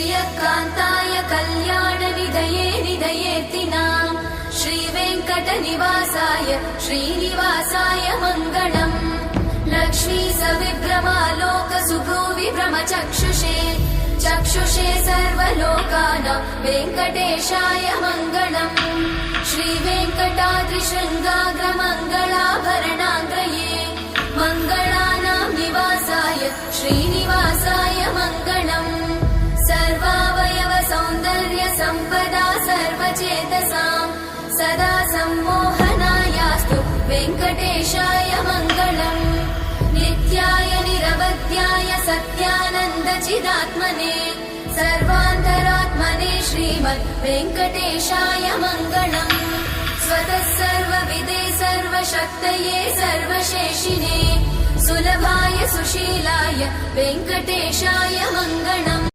श्रियकान्ताय कल्याणनिधये निधयेऽर्तिनाम् श्रीवेङ्कटनिवासाय श्रीनिवासाय मङ्गलम् लक्ष्मी सविभ्रमालोकसुभ्रूविभ्रमचक्षुषे चक्षुषे सर्वलोकानां वेङ्कटेशाय मङ्गलम् श्रीवेङ्कटाद्रिशृङ्गाग्रमङ्गलाभरणाङ्गये मङ्गलानां निवासाय श्रीनिवासाय मङ्गलम् सर्वावयव सौन्दर्य सम्पदा सर्वचेतसां सदा सम्मोहनायास्तु वेङ्कटेशाय मङ्गलम् नित्याय निरवध्याय सत्यानन्दचिदात्मने सर्वान्तरात्मने श्रीमद् वेङ्कटेशाय मङ्गलम् स्वतः सर्वविदे सर्वशक्तये सर्वशेषिने सुलभाय सुशीलाय वेङ्कटेशाय मङ्गलम्